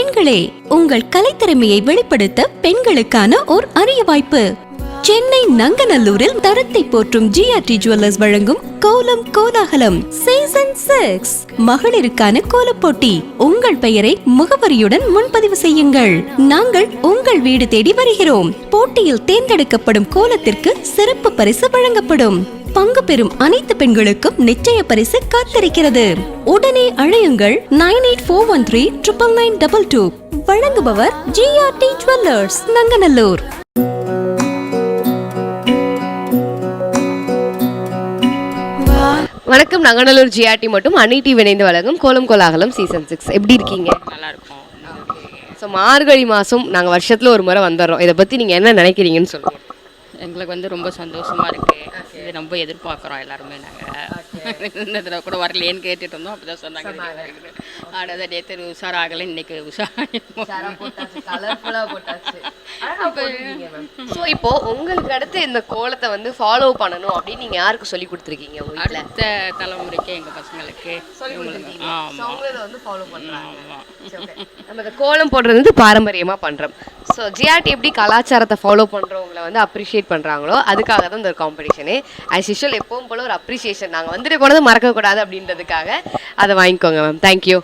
பெண்களே, உங்கள் கலைத்திறமையை வெளிப்படுத்த பெண்களுக்கான ஓர் அரிய வாய்ப்பு. சென்னை நங்கநல்லூரில் தரத்தை போற்றும் ஜிஆர்டி ஜுவல்லர்ஸ் வழங்கும் கோலம் கோலாகலம் சீசன் 6 மகளிருக்கான கோலப் போட்டி. உங்கள் பெயரை முகவரியுடன் முன்பதிவு செய்யுங்கள். நாங்கள் உங்கள் வீடு தேடி வருகிறோம். போட்டியில் தேர்ந்தெடுக்கப்படும் கோலத்திற்கு சிறப்பு பரிசு வழங்கப்படும். பங்கு பெறும் அனைத்து பெண்களுக்கும் நிச்சய பரிசு காத்திருக்கிறது. உடனே அழையுங்கள் 9841399922. வழங்குபவர் ஜிஆர்டி ஜுவல்லர்ஸ் நங்கநல்லூர். வணக்கம். நங்கநல்லூர் ஜிஆர்டி மட்டும் அன்னை டிவி இணைந்து வழங்கும் கோலம் கோலாகலம் சீசன் 6. எப்படி இருக்கீங்க? நல்லா இருக்கும். ஸோ மார்கழி மாதம் நாங்கள் வருஷத்தில் ஒரு முறை வந்துடுறோம். இதை பற்றி நீங்கள் என்ன நினைக்கிறீங்கன்னு சொல்லுங்கள். எங்களுக்கு வந்து ரொம்ப சந்தோஷமாக இருக்குது. இது ரொம்ப எதிர்பார்க்குறோம் எல்லாருமே. நாங்கள் இந்த தடவை கூட வரலையேன்னு கேட்டுட்டு இருந்தோம். அப்படி தான் சொன்னாங்க. ஆனால் நேற்று உஷார் ஆகலை, இன்னைக்கு ஸோ இப்போ உங்களுக்கு அடுத்து இந்த கோலத்தை வந்து ஃபாலோ பண்ணணும் அப்படின்னு நீங்கள் யாருக்கு சொல்லி கொடுத்துருக்கீங்க? அடுத்த தலைமுறைக்கு எங்கள் பசங்களுக்கு நம்ம இந்த கோலம் போடுறது வந்து பாரம்பரியமாக பண்ணுறோம். ஸோ ஜிஆர்டி எப்படி கலாச்சாரத்தை ஃபாலோ பண்ணுறவங்களை வந்து அப்ரிஷியேட் பண்ணுறாங்களோ அதுக்காக தான் இந்த ஒரு காம்படிஷனு. ஆஸ் யூஷுவல் எப்பவும் போல ஒரு அப்ரிஷியேஷன். நாங்கள் வந்துட்டு போனது மறக்கக்கூடாது அப்படின்றதுக்காக அதை வாங்கிக்கோங்க மேம். தேங்க்யூ.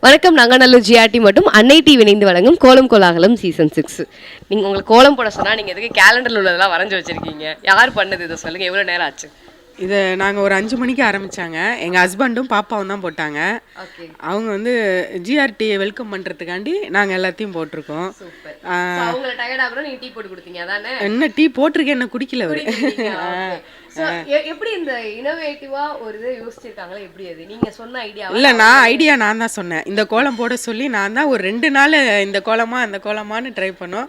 வணக்கம். நங்கநல்லூர் ஜிஆர்டி மட்டும் அன்னை டிவி இணைந்து வழங்கும் கோலம் கோலாகலம் சீசன் 6. நீங்கள் உங்களுக்கு கோலம் போட சொன்னால் நீங்கள் எதுக்கு கேலண்டரில் உள்ளதெல்லாம் வரைஞ்சி வச்சுருக்கீங்க? யார் பண்ணது இதை சொல்லுங்கள். எவ்வளோ நேரம் ஆச்சு? இதை நாங்கள் ஒரு 5 மணிக்கு ஆரம்பித்தாங்க. எங்கள் ஹஸ்பண்டும் பாப்பாவும் தான் போட்டாங்க. அவங்க வந்து ஜிஆர்டியை வெல்கம் பண்ணுறதுக்காண்டி நாங்கள் எல்லாத்தையும் போட்டிருக்கோம். என்ன டீ போட்டிருக்கேன், என்ன குடிக்கல அவரு. எப்படி இந்த இனோவேட்டிவா ஒரு இதை யோசிச்சிருக்காங்களா? எப்படி அது நீங்க சொன்ன ஐடியா? இல்லை, நான் தான் சொன்னேன். இந்த கோலம் போட சொல்லி நான் தான் ஒரு 2 நாள் இந்த கோலமா அந்த கோலமானு ட்ரை பண்ணோம்.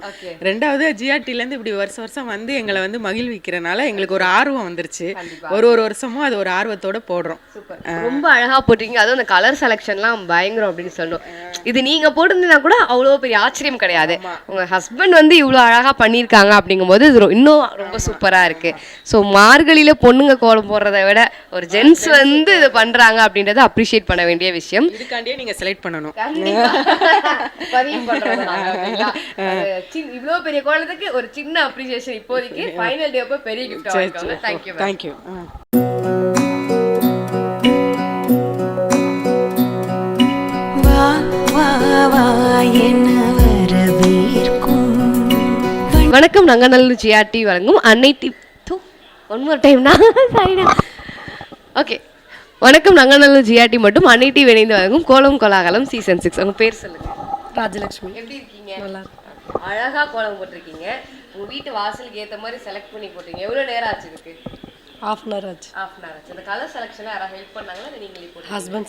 ரெண்டாவது ஜிஆர்டிலேருந்து இப்படி வருஷம் வந்து எங்களை வந்து மகிழ்விக்கிறனால எங்களுக்கு ஒரு ஆர்வம் வந்துருச்சு. ஒரு வருஷமும் அது ஒரு ஆர்வத்தோட போடுறோம். ரொம்ப அழகா போட்டிருக்கீங்க. அதுவும் அந்த கலர் செலக்ஷன்லாம் பயங்கரம் அப்படின்னு சொல்லணும். இது நீங்க போட்டிருந்தீங்கன்னா கூட அவ்வளோ பெரிய ஆச்சரியம் கிடையாது. உங்க ஹஸ்பண்ட் வந்து இவ்வளோ அழகா பண்ணியிருக்காங்க அப்படிங்கும்போது இது இன்னும் ரொம்ப சூப்பரா இருக்கு. ஸோ மார்கழியில பொண்ணுங்க கோலம் போடுறதை விட ஒரு ஜென்ஸ் வந்து இது பண்றாங்க அப்படின்றத அப்ரிஷியேட் பண்ண வேண்டிய விஷயம். இதுக்காண்டியே நீங்க செலக்ட் பண்ணணும். இவ்வளோ பெரிய கோலத்துக்கு ஒரு சின்ன அப்ரிசியேஷன் இப்போதைக்கு. ஃபைனல் டே அப்போ பெரிய கிஃப்ட் வாங்கிக்கோங்க. தேங்க்யூ. தேங்க்யூ. வணக்கம். நங்கநல்லூர் ஜிஆர்டி வழங்கும் அன்னை டிவி ஒன் மோர் டைம்னா சரிடா. ஓகே. வணக்கம். நங்கநல்லூர் ஜிஆர்டி மட்டும் அன்னை டிவி இணைந்து வழங்கும் கோலம் கோலாகலம் சீசன் 6. உங்க பேர் சொல்லுங்க. ராஜலட்சுமி. எப்படி இருக்கீங்க? நல்லா இருக்கு. அழகா கோலம் போட்டிருக்கீங்க. உங்க வீட்டு வாசலுக்கு ஏற்ற மாதிரி செலக்ட் பண்ணி போட்டீங்க. எவ்வளவு நேரம் ஆச்சு இதுக்கு? half an hour ஆச்சு. அந்த கலர் செலக்ஷன்ல யாரா ஹெல்ப் பண்ணாங்களா இல்ல நீங்களே போட்டீங்களா? ஹஸ்பண்ட்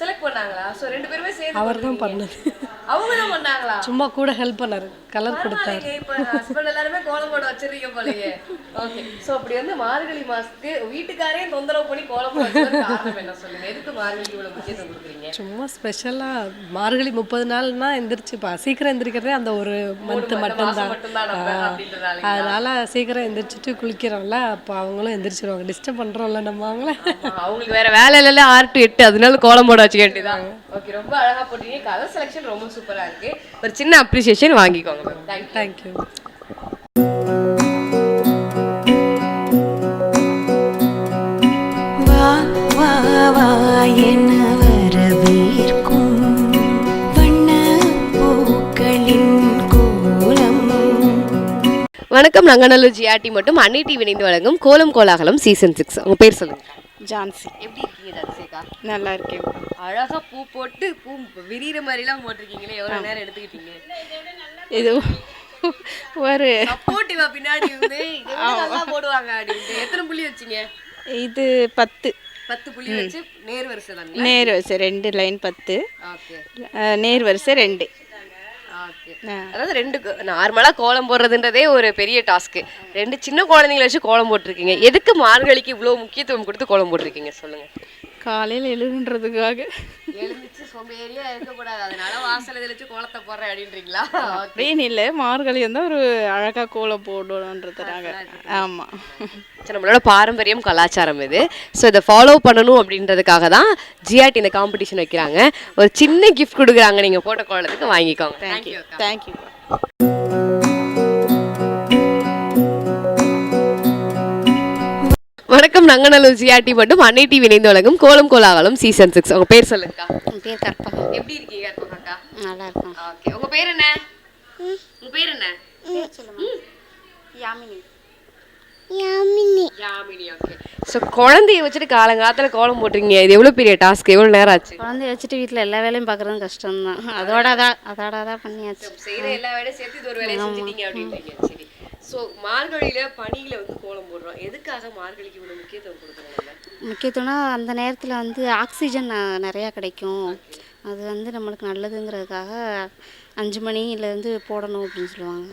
செலக்ட் பண்ணாங்களா? சோ ரெண்டு பேருமே சேர்ந்து அவர் தான் பண்ணது. அவங்க தான் பண்ணாங்களா? சும்மா கூட ஹெல்ப் பண்ணாரு, கலர் கொடுத்தாரு. இப்ப ஹஸ்பண்ட் எல்லாரும் கோலம் போட வச்சிருக்கீங்க போலயே. ஓகே. சோ அப்படி வந்து மார்கழி மாசத்துக்கு வீட்டுக்காரே தொந்தரவு பண்ணி கோலம் போட வச்சதுக்கு காரணம் என்ன சொல்லுங்க? எதுக்கு மார்கழி இவ்வளவு முக்கியத்துவம் கொடுக்குறீங்க? சும்மா ஸ்பெஷலா மார்கழி 30 நாள்னா எந்திரிச்சுப்பா. சீக்கிரம் எந்திரிக்கிறதே அந்த ஒரு மந்த் மட்டும்தான். அதனால சீக்கிரம் எந்திரிச்சிட்டு குளிக்கிறோம்ல, அப்போ அவங்களும் எந்திரிச்சிருவாங்க. டிஸ்டர்ப் பண்றோம்ல நம்ம அவங்கள. அவங்களுக்கு வேற வேலை இல்ல. 6 to 8 அதனால கோலம் போட வச்சுக்க வேண்டியதான். ஓகே. ரொம்ப அழகா போட்டீங்க. கலர் செலக்ஷன் ரொம்ப சூப்பரா இருக்கு. ஒரு சின்ன அப்ரிசியேஷன் வாங்கிக்கோங்க. தேங்க்யூ. வணக்கம். நங்கநல்லூர் ஜிஆர்டி மட்டும் அன்னை டிவி இணைந்து வழங்கும் கோலம் கோலாகலம் சீசன் 6. உங்க பேர் சொல்லுங்க. ஜான்சி. எப்படி இருக்கீங்க ஜான்சிகா? நல்லா இருக்கேன். அழகா பூ போட்டு பூ விரிகிற மாதிரிலாம் போட்டிருக்கீங்களே, எவ்வளோ நேரம் எடுத்துக்கிட்டீங்க? இது ஒரு சப்போர்ட்டிவா பின்னாடி இருந்து இதை விட நல்லா போடுவாங்க அப்படின்ட்டு எத்தனை புள்ளி வச்சீங்க? இது 10 10 புள்ளி வச்சு நேர் வரிசை தானே? நேர் வரிசை 2 லைன் 10, ஓகே நேர் வரிசை 2. ஓகே. அதாவது 2 நார்மலா கோலம் போடுறதுன்றதே ஒரு பெரிய டாஸ்க். 2 சின்ன குழந்தைங்களை வச்சு கோலம் போட்டிருக்கீங்க. எதுக்கு மார்கழிக்கு இவ்வளவு முக்கியத்துவம் கொடுத்து கோலம் போட்டிருக்கீங்க சொல்லுங்க. காலையில் எழுதுன்றதுக்காக. எழுந்துச்சு சோம்பேறியா இருக்கக்கூடாது, அதனால வாசல் தெளிச்சு கோலத்தை போடுறேன் அப்படின்றீங்களா? அப்படின்னு இல்லை, மார்கழி வந்து ஒரு அழகாக கோலம் போடணுன்றதுக்காக. ஆமாம், நம்மளோட பாரம்பரியம் கலாச்சாரம் இது. ஸோ இதை ஃபாலோ பண்ணணும் அப்படின்றதுக்காக தான் ஜிஆர்டி இந்த காம்படிஷன் வைக்கிறாங்க. ஒரு சின்ன கிஃப்ட் கொடுக்குறாங்க, நீங்கள் போட்ட கோலத்துக்கு வாங்கிக்கோங்க. Thank you thank you. வணக்கம், நங்கநல்லூர் ஜிஆர்டி மட்டும் அன்னை டிவி இணைந்து வழங்கும் கோலம் கோலாகலம் சீசன் 6. உங்க பேர் சொல்லுங்கக்கா. என் பேர் கற்பகம். எப்படி இருக்கீங்க கற்பகா? நல்லா இருக்கும். ஓகே, உங்க பேர் என்ன? உங்க பேர் என்ன? யாமினி. யாமினி. ஓகே. ஸோ குழந்தைய வச்சுட்டு காலங்காலத்தில் கோலம் போட்டுருக்கீங்க. இது எவ்வளோ பெரிய டாஸ்க்? எவ்வளோ நேரம் ஆச்சு? குழந்தைய வச்சுட்டு வீட்டில் எல்லா வேலையும் பார்க்குறது கஷ்டம்தான். அதோட தான் பண்ணியாச்சு. செய்கிற எல்லா வேலையும் சேர்த்து இது ஒரு வேலையை செஞ்சுட்டீங்க அப்படின்றீங்க. சரி. ஸோ மார்கழியில் பனியில் வந்து கோலம் போடுறோம். எதுக்காக மார்கழிக்கு இவ்வளோ முக்கியத்துவம் கொடுக்குறாங்க? முக்கியத்துவம்னா அந்த நேரத்தில் வந்து ஆக்சிஜன் நிறையா கிடைக்கும். அது வந்து நம்மளுக்கு நல்லதுங்கிறதுக்காக 5 மணிலேருந்து போடணும் அப்படின்னு சொல்லுவாங்க.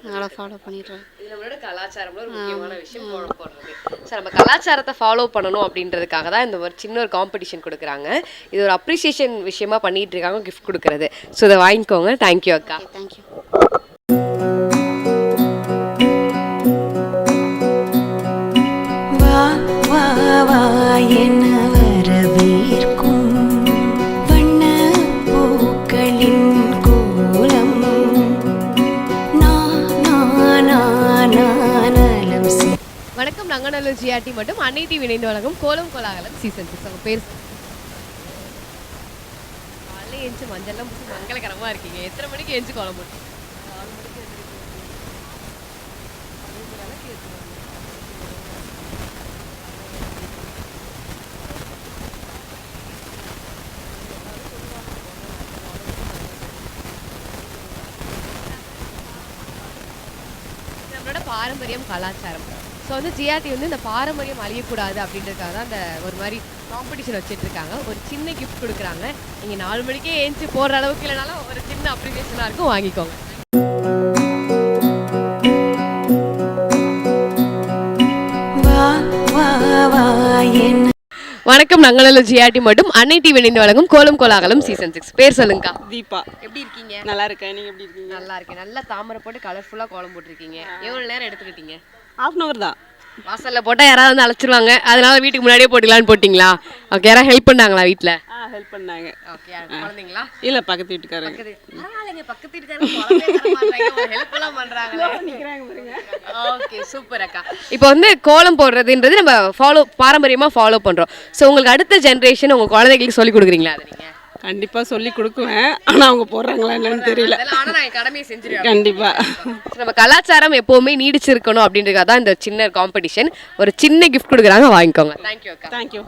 அதனால் ஃபாலோ பண்ணிடுறோம். இது நம்மளோட கலாச்சாரம்ல ஒரு முக்கியமான விஷயம் கோலம் போடுறது. ஸோ நம்ம கலாச்சாரத்தை ஃபாலோ பண்ணணும் அப்படின்றதுக்காக தான் இந்த ஒரு சின்ன ஒரு காம்படிஷன் கொடுக்குறாங்க. இது ஒரு அப்ரிசியேஷன் விஷயமா பண்ணிட்டு இருக்காங்க, கிஃப்ட் கொடுக்குறது. ஸோ இதை வாங்கிக்கோங்க. தேங்க்யூ அக்கா. தேங்க்யூ. வணக்கம், நங்கநல்லூர் ஜிஆர்டி மட்டும் அன்னை டிவி இணைந்து வழங்கும் கோலம் கோலாகலம் சீசன் 6. உங்க பேர்? காலையில் எழுந்து மஞ்சள்லாம் பூசி மங்களகரமாக இருக்கீங்க. எத்தனை மணிக்கு எழுந்து கோலம் போட்டு? 4 மணிக்கு நம்மளோட பாரம்பரியம் கலாச்சாரம். ஸோ வந்து ஜிஆர்டி வந்து இந்த பாரம்பரியம் அழியக்கூடாது அப்படின்றதுக்காக தான் அந்த ஒரு மாதிரி காம்படிஷன் வச்சுட்டு இருக்காங்க. ஒரு சின்ன கிஃப்ட் கொடுக்குறாங்க. நீங்கள் 4 மணிக்கே ஏஞ்சி போடுற அளவுக்கு இல்லைனாலும் ஒரு சின்ன அப்ரிசியேஷனாக இருக்கும், வாங்கிக்கோங்க. வணக்கம், நங்கநல்லூர் ஜிஆர்டி மட்டும் அன்னை டிவி இணைந்து வழங்கும் கோலம் கோலாகலம் சீசன் 6. பேர் சொல்லுங்கக்கா. தீபா. எப்படி இருக்கீங்க? நல்லா இருக்கேன், நீங்க எப்படி இருக்கீங்க? நல்லா இருக்கேன். நல்லா தாமரை போட்டு கலர்ஃபுல்லாக கோலம் போட்டிருக்கீங்க. எவ்வளோ நேரம் எடுத்துக்கிட்டீங்க? ½ hour தான். வாசல்ல போட்டால் யாராவது வந்து அழைச்சிருவாங்க, அதனால வீட்டுக்கு முன்னாடியே போட்டுக்கலான்னு போட்டீங்களா? ஓகே. யாராவது ஹெல்ப் பண்ணாங்களா வீட்டில்? ஹெல்ப் பண்ணாங்க. ஓகே. குழந்தைங்களா? இல்லை, பக்கத்து வீட்டுக்காரங்க. பக்கத்து வீட்டுக்காரங்க ஹெல்ப் எல்லாம் பண்றாங்களே. ஓகே, சூப்பர் அக்கா. இப்போ வந்து கோலம் போடுறதுன்றது நம்ம பாரம்பரியமா ஃபாலோ பண்றோம். ஸோ உங்களுக்கு அடுத்த ஜென்ரேஷன் உங்க குழந்தைகளுக்கு சொல்லி கொடுக்குறீங்களா? அதை நீங்க கண்டிப்பா சொல்லி கொடுக்குவேன், ஆனா அவங்க போடுறாங்களா என்னன்னு தெரியல. ஆனா நான் கடமையை செஞ்சிருவேன். கண்டிப்பா. நம்ம கலாச்சாரம் எப்பவுமே நீடிச்சிருக்கணும் அப்படின்றதுக்காக தான் இந்த சின்ன காம்படிஷன். ஒரு சின்ன கிஃப்ட் கொடுக்குறாங்க, வாங்கிக்கோங்க. தேங்க்யூ அக்கா. தேங்க்யூ.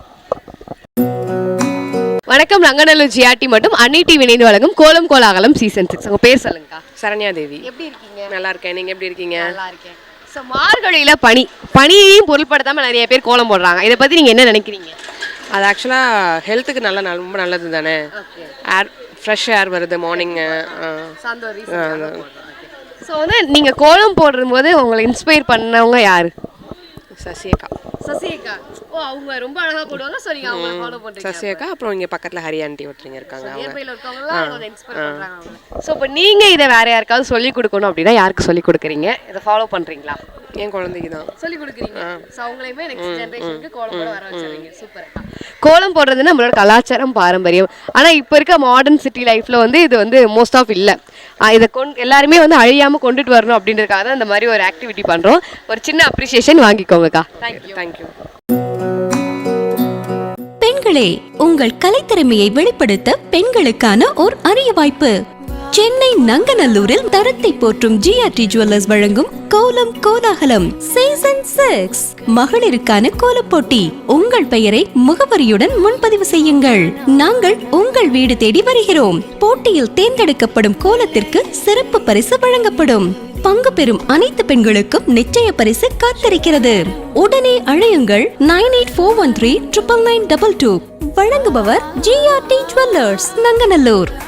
வணக்கம், நங்கநல்லூர் ஜிஆர்டி மட்டும் அன்னை டிவி இணைந்து வழங்கும் கோலம் கோலாகலம் சீசன் 6. உங்க பேர் சொல்லுங்கக்கா. சரண்யா தேவி. எப்படி இருக்கீங்க? நல்லா இருக்கேன், நீங்க எப்படி இருக்கீங்க? நல்லா இருக்கேன். ஸோ மார்கழியில பனியையும் பொருட்படுத்தாம நிறைய பேர் கோலம் போடுறாங்க. இதை பத்தி நீங்க என்ன நினைக்கிறீங்க? அது ஆக்சுவலாக ஹெல்த்துக்கு ரொம்ப நல்லது தானே. ஏர் ஃப்ரெஷ் ஏர் வருது மார்னிங்கு. ஸோ வந்து நீங்கள் கோலம் போடும்போது உங்களை இன்ஸ்பயர் பண்ணவங்க யார்? சசியக்கா. சசியக்கா. ஓ, அவங்க ரொம்ப அழகாக போடுவாங்க. ஸோ நீங்கள் அவங்கள ஃபாலோ பண்ணுறீங்க. சசியக்கா. அப்புறம் இங்கே பக்கத்தில் ஹரி ஆண்டி ஒருத்தங்க இருக்காங்க. ஸோ இப்போ நீங்கள் இதை வேற யாருக்காவது சொல்லிக் கொடுக்கணும் அப்படின்னா யாருக்கு சொல்லிக் கொடுக்குறீங்க? இதை ஃபாலோ பண்ணுறீங்களா? என் குழந்தைக்கு தான் சொல்லிக் கொடுக்குறீங்க. ஸோ அவங்களையுமே நெக்ஸ்ட் ஜென்ரேஷனுக்கு கோலம் போட வர வச்சுருவீங்க. சூப்பர். கோலம் போடுறது நம்மளோட கலாச்சாரம், பாரம்பரியம். ஆனால் இப்போ இருக்க மாடர்ன் சிட்டி லைஃப்பில் வந்து இது வந்து மோஸ்ட் ஆஃப் இல்லை. இதை எல்லாருமே வந்து அழியாமல் கொண்டுட்டு வரணும் அப்படின்றதுக்காக தான் இந்த மாதிரி ஒரு ஆக்டிவிட்டி பண்ணுறோம். ஒரு சின்ன அப்ரிசியேஷன் வாங்கிக்கோங்கக்கா. தேங்க்யூ. பெண்களே, உங்கள் கலைத்திறமையை வெளிப்படுத்த பெண்களுக்கான ஓர் அரிய வாய்ப்பு. சென்னை நங்கநல்லூரில் தரத்தை போற்றும் ஜிஆர்டி ஜுவல்லர்ஸ் வழங்கும் கோலம் கோலாகலம் சீசன் மகளிருக்கான கோலப்போட்டி. உங்கள் பெயரை முகவரியுடன் முன்பதிவு செய்யுங்கள். நாங்கள் உங்கள் வீடு தேடி வருகிறோம். போட்டியில் தேர்ந்தெடுக்கப்படும் கோலத்திற்கு சிறப்பு பரிசு வழங்கப்படும். பங்கு பெறும் அனைத்து பெண்களுக்கும் நிச்சய பரிசு காத்திருக்கிறது. உடனே அழையுங்கள் 9841399922. வழங்குபவர் GRT ஜுவல்லர்ஸ், நங்கநல்லூர்.